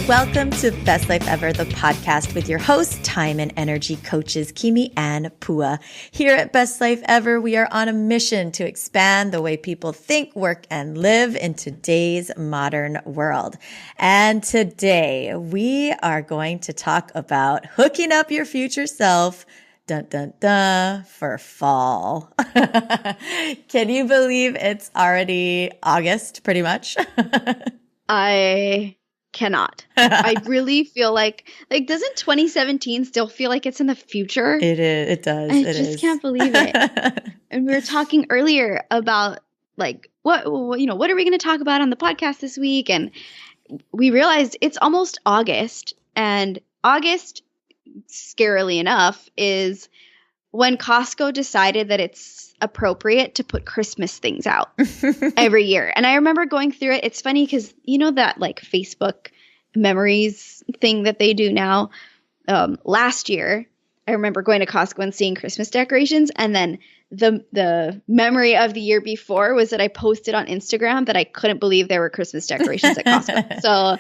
Welcome to Best Life Ever, the podcast with your hosts, time and energy coaches, Kimi and Pua. Here at Best Life Ever, we are on a mission to expand the way people think, work, and live in today's modern world. And today we are going to talk about hooking up your future self, dun, dun, dun, for fall. Can you believe it's already August, pretty much? I cannot. I really feel like doesn't 2017 still feel like it's in the future? It is. It does. I just can't believe it. And we were talking earlier about what are we going to talk about on the podcast this week? And we realized it's almost August, and August, scarily enough, is when Costco decided that it's appropriate to put Christmas things out every year. And I remember going through it. It's funny because you know that Facebook memories thing that they do now. Last year, I remember going to Costco and seeing Christmas decorations. And then the memory of the year before was that I posted on Instagram that I couldn't believe there were Christmas decorations at Costco. So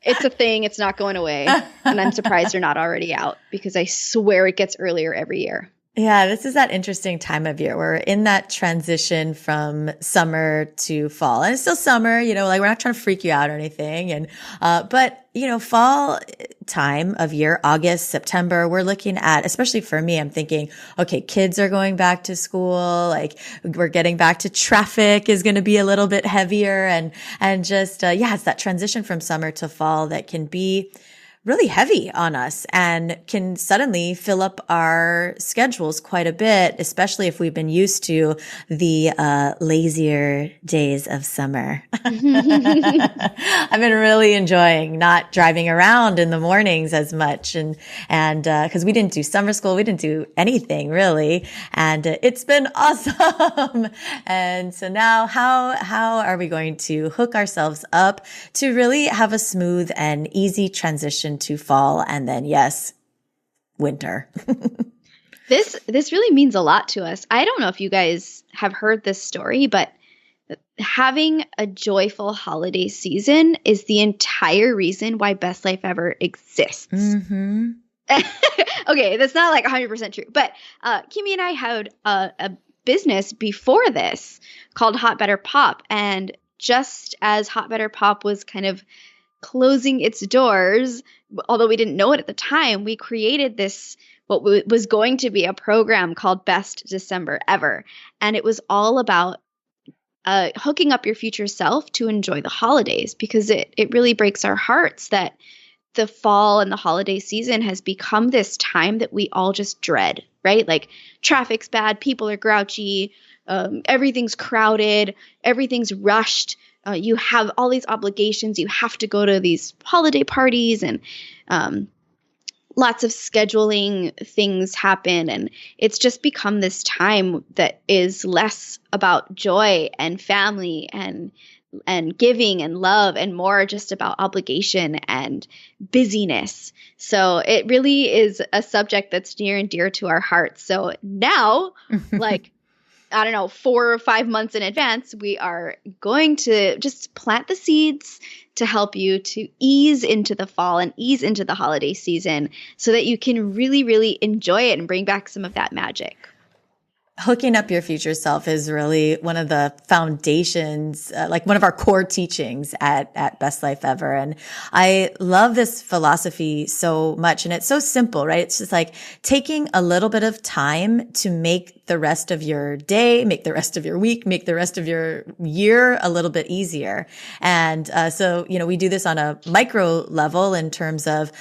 it's a thing. It's not going away. And I'm surprised they're not already out because I swear it gets earlier every year. Yeah, this is that interesting time of year. We're in that transition from summer to fall. And it's still summer, we're not trying to freak you out or anything. And, but fall time of year, August, September, we're looking at, especially for me, I'm thinking, okay, kids are going back to school. We're getting back to traffic is going to be a little bit heavier. And just, it's that transition from summer to fall that can be really heavy on us and can suddenly fill up our schedules quite a bit, especially if we've been used to the lazier days of summer. I've been really enjoying not driving around in the mornings as much and because we didn't do summer school, we didn't do anything really, and it's been awesome. And so now how are we going to hook ourselves up to really have a smooth and easy transition to fall and then, yes, winter. This really means a lot to us. I don't know if you guys have heard this story, but having a joyful holiday season is the entire reason why Best Life Ever exists. Mm-hmm. Okay, that's not 100% true, but Kimi and I had a business before this called Hot Better Pop, and just as Hot Better Pop was kind of closing its doors, although we didn't know it at the time, we created this, what was going to be a program called Best December Ever. And it was all about hooking up your future self to enjoy the holidays, because it really breaks our hearts that the fall and the holiday season has become this time that we all just dread, right? Traffic's bad, people are grouchy, everything's crowded, everything's rushed. You have all these obligations. You have to go to these holiday parties, and lots of scheduling things happen. And it's just become this time that is less about joy and family and giving and love, and more just about obligation and busyness. So it really is a subject that's near and dear to our hearts. So now, I don't know, 4 or 5 months in advance, we are going to just plant the seeds to help you to ease into the fall and ease into the holiday season so that you can really, really enjoy it and bring back some of that magic. Hooking up your future self is really one of the foundations, one of our core teachings at Best Life Ever. And I love this philosophy so much. And it's so simple, right? It's just taking a little bit of time to make the rest of your day, make the rest of your week, make the rest of your year a little bit easier. And so we do this on a micro level in terms of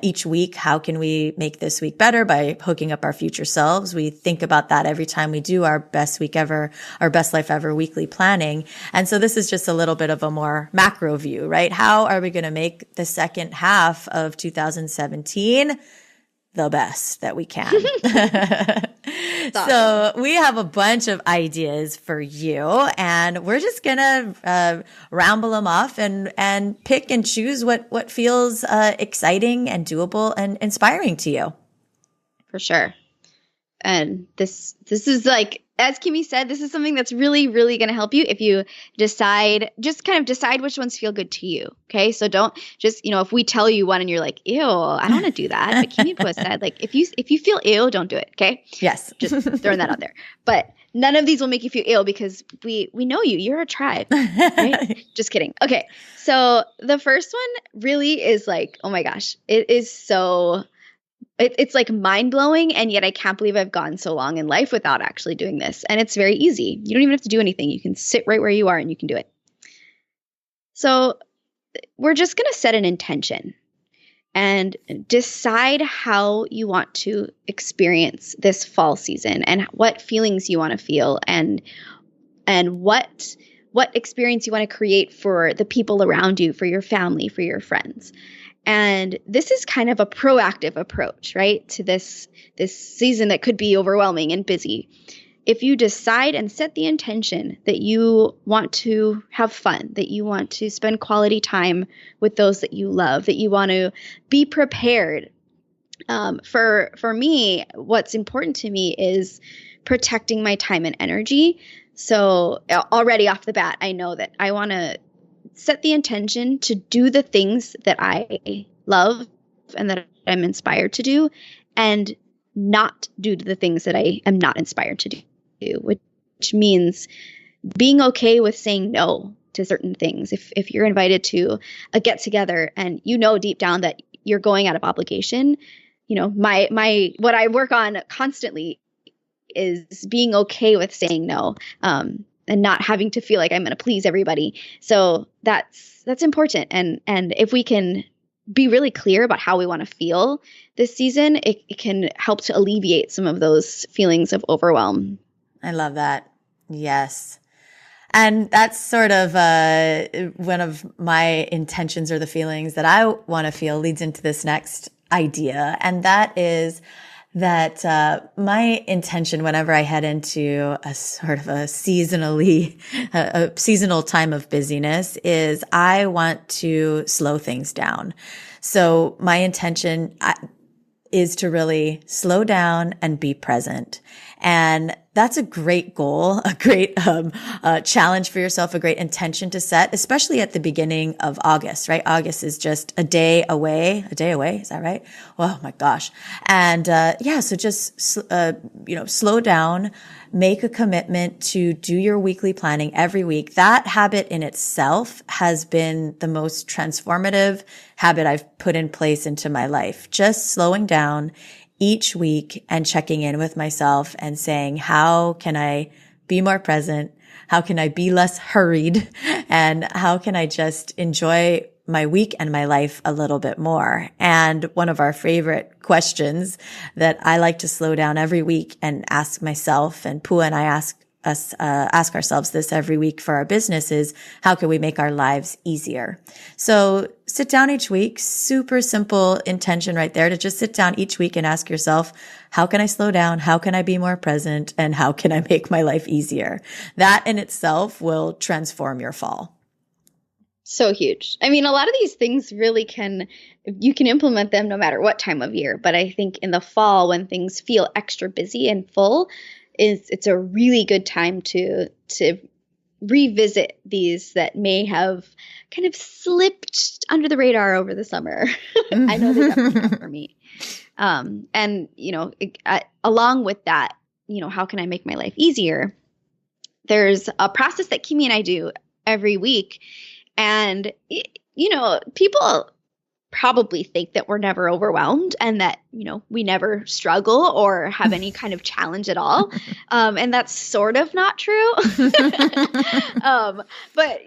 each week, how can we make this week better by hooking up our future selves? We think about that every time we do our Best Week Ever, our Best Life Ever weekly planning. And so this is just a little bit of a more macro view, right? How are we going to make the second half of 2017 the best that we can? So we have a bunch of ideas for you, and we're just gonna ramble them off and pick and choose what feels exciting and doable and inspiring to you. For sure. And this is like, as Kimmy said, this is something that's really, really going to help you if you just kind of decide which ones feel good to you. Okay. So don't just, if we tell you one and you're like, ew, I don't want to do that. But Kimmy Pua said, like, if you feel ill, don't do it. Okay. Yes. Just throwing that out there. But none of these will make you feel ill because we know you. You're a tribe. Right? Just kidding. Okay. So the first one really is like, oh my gosh, it is so it's like mind blowing. And yet I can't believe I've gone so long in life without actually doing this. And it's very easy. You don't even have to do anything. You can sit right where you are and you can do it. So we're just going to set an intention and decide how you want to experience this fall season and what feelings you want to feel and what experience you want to create for the people around you, for your family, for your friends. And this is kind of a proactive approach, right, to this season that could be overwhelming and busy. If you decide and set the intention that you want to have fun, that you want to spend quality time with those that you love, that you want to be prepared. For me, what's important to me is protecting my time and energy. So already off the bat, I know that I want to set the intention to do the things that I love and that I'm inspired to do, and not do the things that I am not inspired to do, which means being okay with saying no to certain things. If you're invited to a get together and deep down that you're going out of obligation, my what I work on constantly is being okay with saying no. And not having to feel like I'm going to please everybody. So that's important. And if we can be really clear about how we want to feel this season, it can help to alleviate some of those feelings of overwhelm. I love that. Yes. And that's sort of one of my intentions or the feelings that I want to feel leads into this next idea. And that is that my intention whenever I head into a sort of a seasonal time of busyness is I want to slow things down. So my intention is to really slow down and be present. And that's a great goal, a great challenge for yourself, a great intention to set, especially at the beginning of August, right? August is just a day away. Is that right? Oh my gosh. And so just slow down, make a commitment to do your weekly planning every week. That habit in itself has been the most transformative habit I've put in place into my life. Just slowing down each week and checking in with myself and saying, how can I be more present? How can I be less hurried? And how can I just enjoy my week and my life a little bit more? And one of our favorite questions that I like to slow down every week and ask myself, and Pua and I ask ourselves this every week for our business, is how can we make our lives easier? So sit down each week, super simple intention right there, to just sit down each week and ask yourself, how can I slow down? How can I be more present? And how can I make my life easier? That in itself will transform your fall. So huge. I mean, a lot of these things really you can implement them no matter what time of year. But I think in the fall, when things feel extra busy and full, it's a really good time to revisit these that may have kind of slipped under the radar over the summer. I know they definitely have for me. Along with that, how can I make my life easier? There's a process that Kimi and I do every week. And, people probably think that we're never overwhelmed and that, we never struggle or have any kind of challenge at all. And that's sort of not true. But,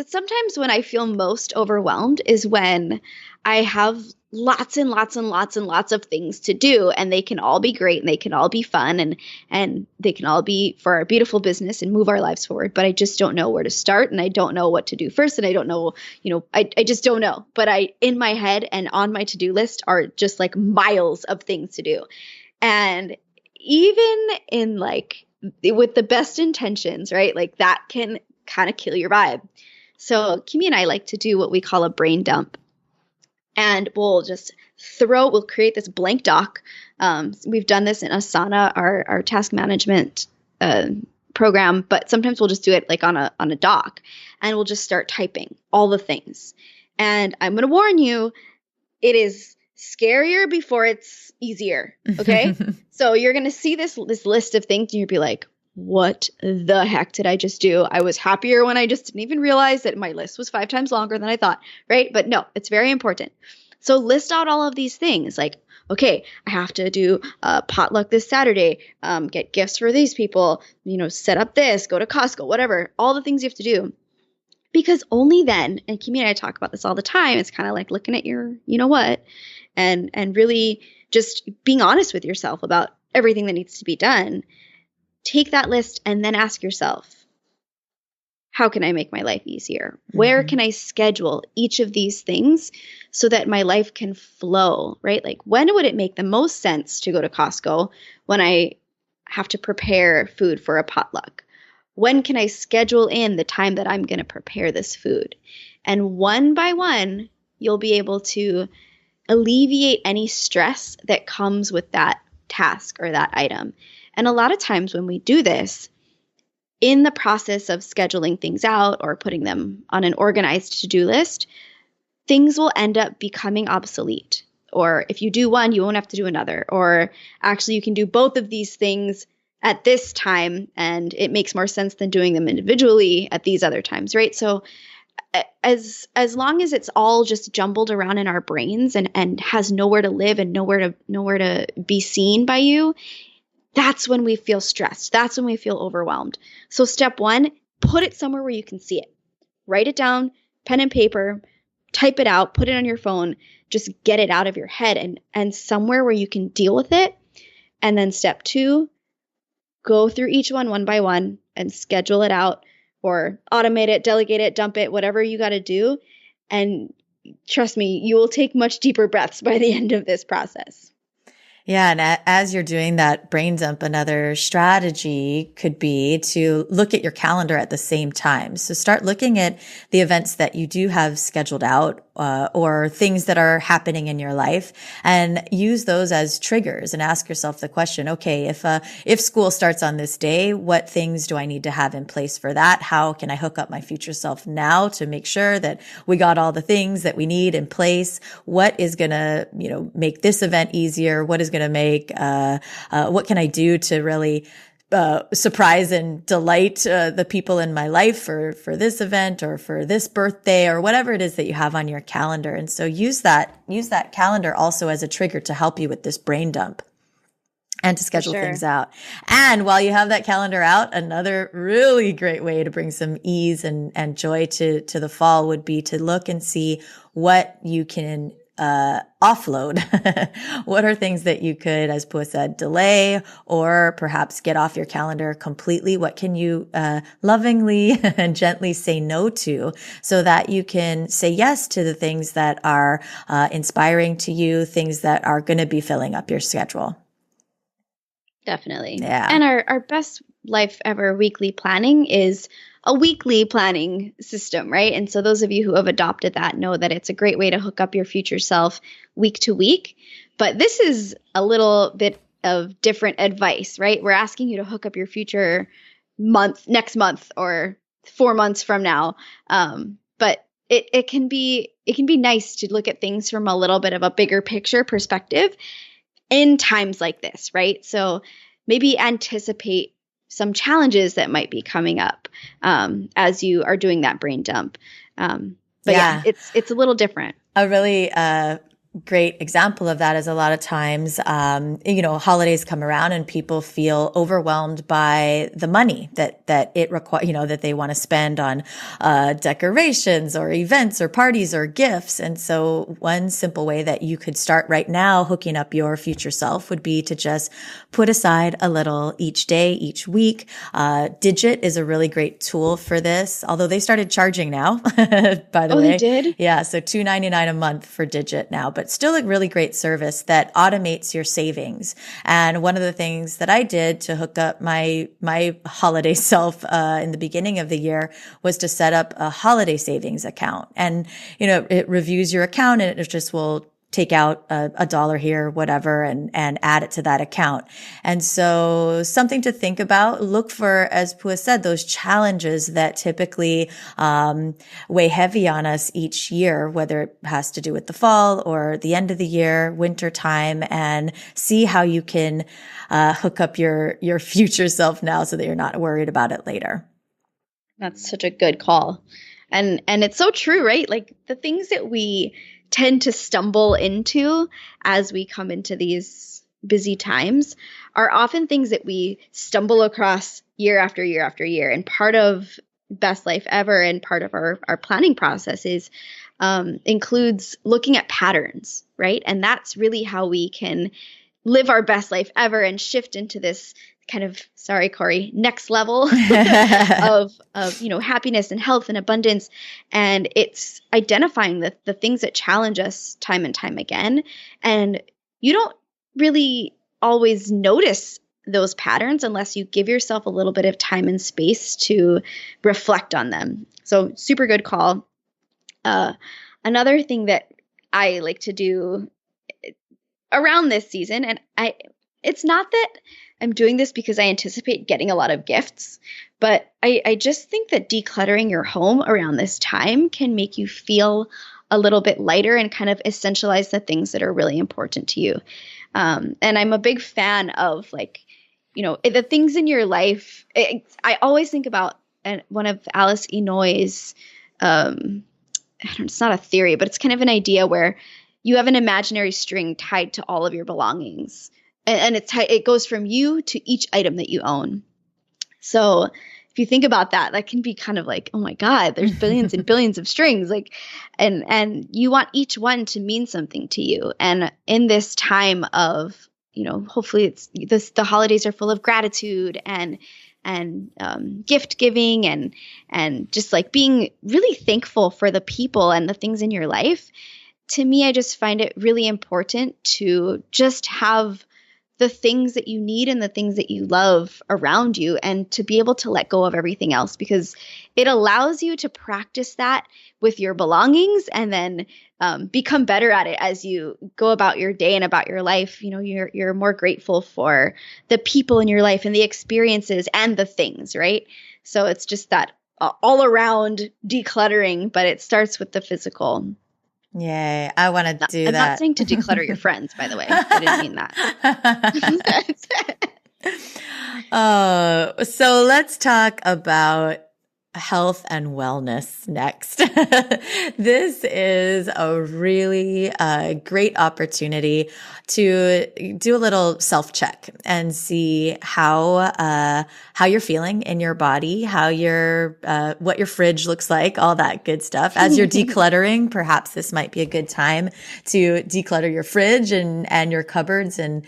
sometimes when I feel most overwhelmed is when I have lots and lots and lots and lots of things to do, and they can all be great and they can all be fun and they can all be for our beautiful business and move our lives forward. But I just don't know where to start, and I don't know what to do first, and I don't know, I just don't know. But in my head and on my to-do list are just like miles of things to do. And even in with the best intentions, right? Like that can kind of kill your vibe. So Kimi and I like to do what we call a brain dump. And we'll just we'll create this blank doc. We've done this in Asana, our task management program, but sometimes we'll just do it like on a doc, and we'll just start typing all the things. And I'm going to warn you, it is scarier before it's easier. Okay. So you're going to see this list of things and you'll be like, what the heck did I just do? I was happier when I just didn't even realize that my list was 5 times longer than I thought. Right. But no, it's very important. So list out all of these things like, okay, I have to do a potluck this Saturday, get gifts for these people, set up this, go to Costco, whatever, all the things you have to do. Because only then, and Kimi and I talk about this all the time, it's kind of like looking at your, what, and really just being honest with yourself about everything that needs to be done. Take that list and then ask yourself, how can I make my life easier? Where can I schedule each of these things so that my life can flow, right? Like, when would it make the most sense to go to Costco when I have to prepare food for a potluck? When can I schedule in the time that I'm going to prepare this food? And one by one, you'll be able to alleviate any stress that comes with that task or that item. And a lot of times when we do this, in the process of scheduling things out or putting them on an organized to-do list, things will end up becoming obsolete. Or if you do one, you won't have to do another. Or actually, you can do both of these things at this time, and it makes more sense than doing them individually at these other times, right? So as long as it's all just jumbled around in our brains and has nowhere to live and nowhere to be seen by you, that's when we feel stressed. That's when we feel overwhelmed. So step 1, put it somewhere where you can see it. Write it down, pen and paper, type it out, put it on your phone, just get it out of your head and somewhere where you can deal with it. And then step 2, go through each one by one and schedule it out or automate it, delegate it, dump it, whatever you got to do. And trust me, you will take much deeper breaths by the end of this process. Yeah. And as you're doing that brain dump, another strategy could be to look at your calendar at the same time. So start looking at the events that you do have scheduled out, or things that are happening in your life, and use those as triggers and ask yourself the question, okay, if school starts on this day, what things do I need to have in place for that? How can I hook up my future self now to make sure that we got all the things that we need in place? What is going to, make this event easier? What is going to make, what can I do to really surprise and delight the people in my life for this event or for this birthday or whatever it is that you have on your calendar. And so use that calendar also as a trigger to help you with this brain dump and to schedule things out. And while you have that calendar out, another really great way to bring some ease and joy to the fall would be to look and see what you can offload. What are things that you could, as Pua said, delay or perhaps get off your calendar completely? What can you lovingly and gently say no to so that you can say yes to the things that are inspiring to you, things that are going to be filling up your schedule? Definitely. Yeah. And our best life ever weekly planning is a weekly planning system, right? And so those of you who have adopted that know that it's a great way to hook up your future self week to week. But this is a little bit of different advice, right? We're asking you to hook up your future next month or 4 months from now. But it can be nice to look at things from a little bit of a bigger picture perspective in times like this, right? So maybe anticipate some challenges that might be coming up as you are doing that brain dump. But yeah, it's a little different. A really great example of that is a lot of times, holidays come around and people feel overwhelmed by the money that it requires, that they want to spend on decorations or events or parties or gifts. And so one simple way that you could start right now hooking up your future self would be to just put aside a little each day, each week. Digit is a really great tool for this, although they started charging now, by the way. They did? Yeah. So $2.99 a month for Digit now, but still a really great service that automates your savings. And one of the things that I did to hook up my holiday self in the beginning of the year was to set up a holiday savings account. And, it reviews your account and it just will take out a dollar here, whatever, and add it to that account. And so something to think about, look for, as Pua said, those challenges that typically, weigh heavy on us each year, whether it has to do with the fall or the end of the year, winter time, and see how you can, hook up your future self now so that you're not worried about it later. That's such a good call. And it's so true, right? Like the things that we tend to stumble into as we come into these busy times are often things that we stumble across year after year after year. And part of Best Life Ever and part of our planning process is includes looking at patterns, right? And that's really how we can live our best life ever and shift into this kind of, sorry, Corey, next level of happiness and health and abundance. And it's identifying the things that challenge us time and time again. And you don't really always notice those patterns unless you give yourself a little bit of time and space to reflect on them. So super good call. Another thing that I like to do around this season, and it's not that I'm doing this because I anticipate getting a lot of gifts, but I just think that decluttering your home around this time can make you feel a little bit lighter and kind of essentialize the things that are really important to you. And I'm a big fan of the things in your life. I always think about one of Alice Enoy's, it's not a theory, but it's kind of an idea where you have an imaginary string tied to all of your belongings. And it goes from you to each item that you own. So if you think about that, that can be kind of like, oh my God, there's billions and billions of strings. And you want each one to mean something to you. And in this time of, hopefully the holidays are full of gratitude and gift giving and just like being really thankful for the people and the things in your life. To me, I just find it really important to just have the things that you need and the things that you love around you, and to be able to let go of everything else, because it allows you to practice that with your belongings and then become better at it as you go about your day and about your life. You're more grateful for the people in your life and the experiences and the things, right? So it's just that all around decluttering, but it starts with the physical. Yay. I want to do I'm that. not saying to declutter your friends, by the way. I didn't mean that. So let's talk about health and wellness next. This is a really great opportunity to do a little self-check and see how you're feeling in your body, how what your fridge looks like, all that good stuff. As you're decluttering, perhaps this might be a good time to declutter your fridge and your cupboards and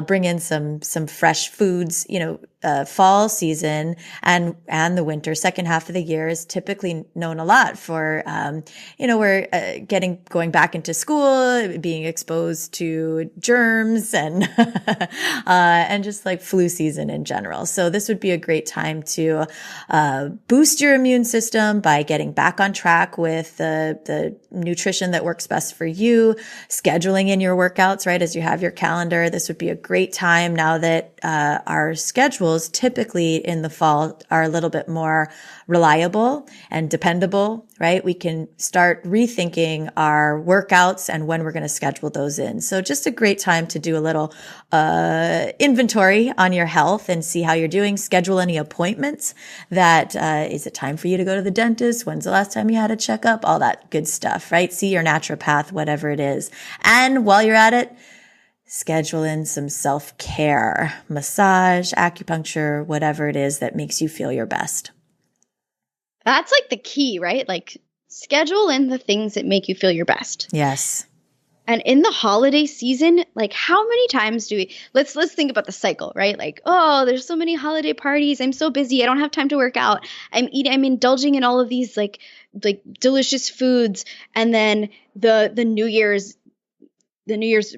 bring in some fresh foods. Fall season and the winter, second half of the year is typically known a lot for, we're going back into school, being exposed to germs and, and just like flu season in general. So this would be a great time to, boost your immune system by getting back on track with the nutrition that works best for you, scheduling in your workouts, right? As you have your calendar, this would be a great time now that, our schedules typically in the fall are a little bit more reliable and dependable, right? We can start rethinking our workouts and when we're going to schedule those in. So just a great time to do a little inventory on your health and see how you're doing. Schedule any appointments. Is it time for you to go to the dentist? When's the last time you had a checkup? All that good stuff, right? See your naturopath, whatever it is. And while you're at it, schedule in some self-care, massage, acupuncture, whatever it is that makes you feel your best. That's like the key, right? Like schedule in the things that make you feel your best. Yes. And in the holiday season, like how many times do let's think about the cycle, right? Like, oh, there's so many holiday parties. I'm so busy. I don't have time to work out. I'm indulging in all of these like delicious foods. And then the New Year's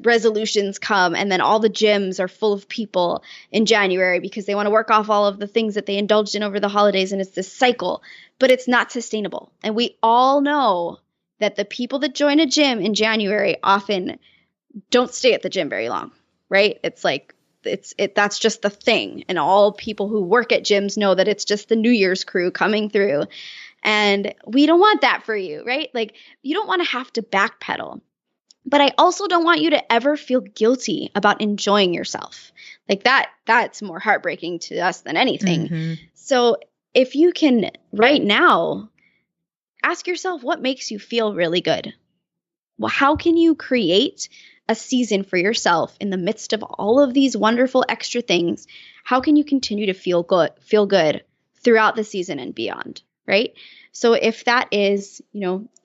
resolutions come, and then all the gyms are full of people in January because they want to work off all of the things that they indulged in over the holidays. And it's this cycle, but it's not sustainable. And we all know that the people that join a gym in January often don't stay at the gym very long, right? It's like, that's just the thing. And all people who work at gyms know that it's just the New Year's crew coming through. And we don't want that for you, right? Like, you don't want to have to backpedal. But I also don't want you to ever feel guilty about enjoying yourself. Like that's more heartbreaking to us than anything. Mm-hmm. So if you can right now ask yourself, what makes you feel really good? Well, how can you create a season for yourself in the midst of all of these wonderful extra things? How can you continue to feel good throughout the season and beyond, right? So if that is,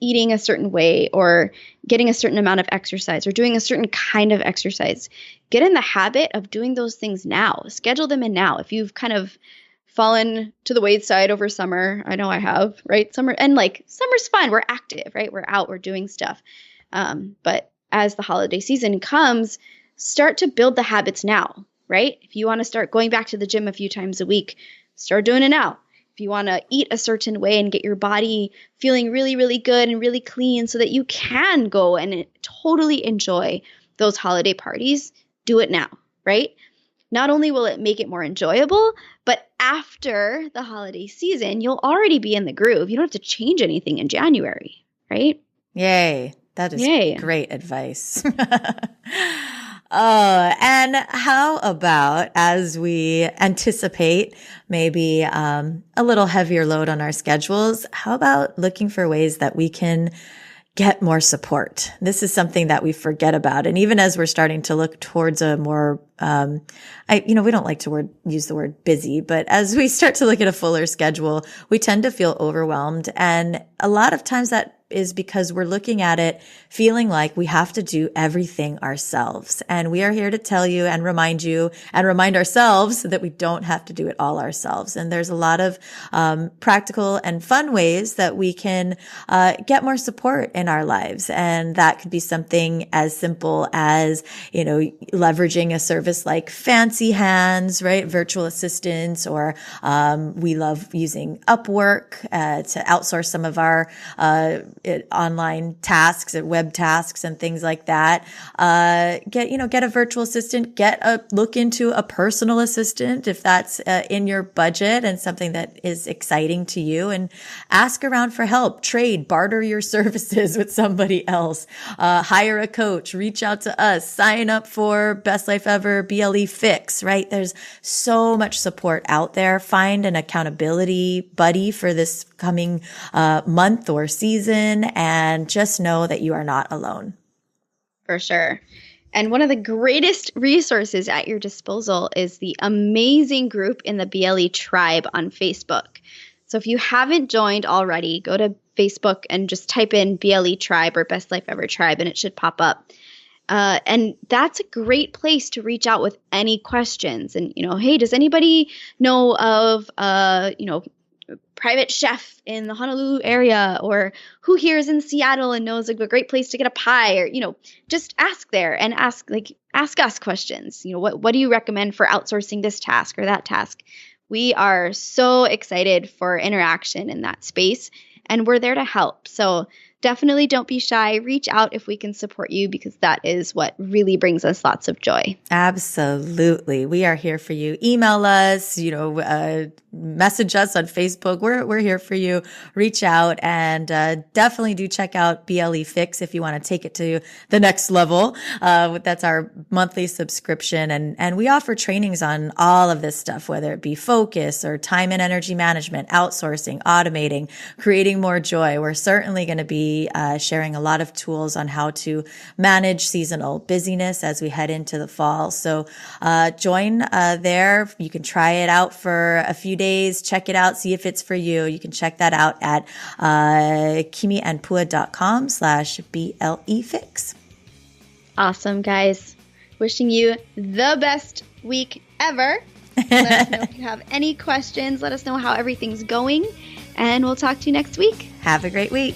eating a certain way or getting a certain amount of exercise or doing a certain kind of exercise, get in the habit of doing those things now. Schedule them in now. If you've kind of fallen to the wayside over summer, I know I have, right? Summer's fun. We're active, right? We're out, we're doing stuff. But as the holiday season comes, start to build the habits now, right? If you want to start going back to the gym a few times a week, start doing it now. If you want to eat a certain way and get your body feeling really, really good and really clean so that you can go and totally enjoy those holiday parties, do it now, right? Not only will it make it more enjoyable, but after the holiday season, you'll already be in the groove. You don't have to change anything in January, right? Yay. That is great advice. Oh, and how about as we anticipate maybe a little heavier load on our schedules, how about looking for ways that we can get more support? This is something that we forget about. And even as we're starting to look towards a more, we don't like to use the word busy, but as we start to look at a fuller schedule, we tend to feel overwhelmed. And a lot of times that is because we're looking at it feeling like we have to do everything ourselves. And we are here to tell you and remind you and remind ourselves that we don't have to do it all ourselves. And there's a lot of practical and fun ways that we can get more support in our lives. And that could be something as simple as, leveraging a service like Fancy Hands, right? Virtual assistants, or we love using Upwork to outsource some of our online tasks and web tasks and things like that. Get a virtual assistant, look into a personal assistant if that's in your budget and something that is exciting to you, and ask around for help, barter your services with somebody else, hire a coach, reach out to us, sign up for Best Life Ever BLE Fix, right? There's so much support out there. Find an accountability buddy for this coming month or season, and just know that you are not alone. For sure. And one of the greatest resources at your disposal is the amazing group in the BLE Tribe on Facebook. So if you haven't joined already, go to Facebook and just type in BLE Tribe or Best Life Ever Tribe, and it should pop up. And that's a great place to reach out with any questions. And, hey, does anybody know of, private chef in the Honolulu area, or who here is in Seattle and knows a great place to get a pie, or, just ask there and ask us questions. What do you recommend for outsourcing this task or that task? We are so excited for interaction in that space, and we're there to help. So definitely don't be shy. Reach out if we can support you, because that is what really brings us lots of joy. Absolutely. We are here for you. Email us, message us on Facebook. We're here for you. Reach out, and definitely do check out BLE Fix if you want to take it to the next level. That's our monthly subscription. And we offer trainings on all of this stuff, whether it be focus or time and energy management, outsourcing, automating, creating more joy. We're certainly going to be sharing a lot of tools on how to manage seasonal busyness as we head into the fall. So join there. You can try it out for a few days, check it out, see if it's for you. You can check that out at kimiandpua.com/BLEfix. Awesome, guys. Wishing you the best week ever. Let us know if you have any questions. Let us know how everything's going, and we'll talk to you next week. Have a great week.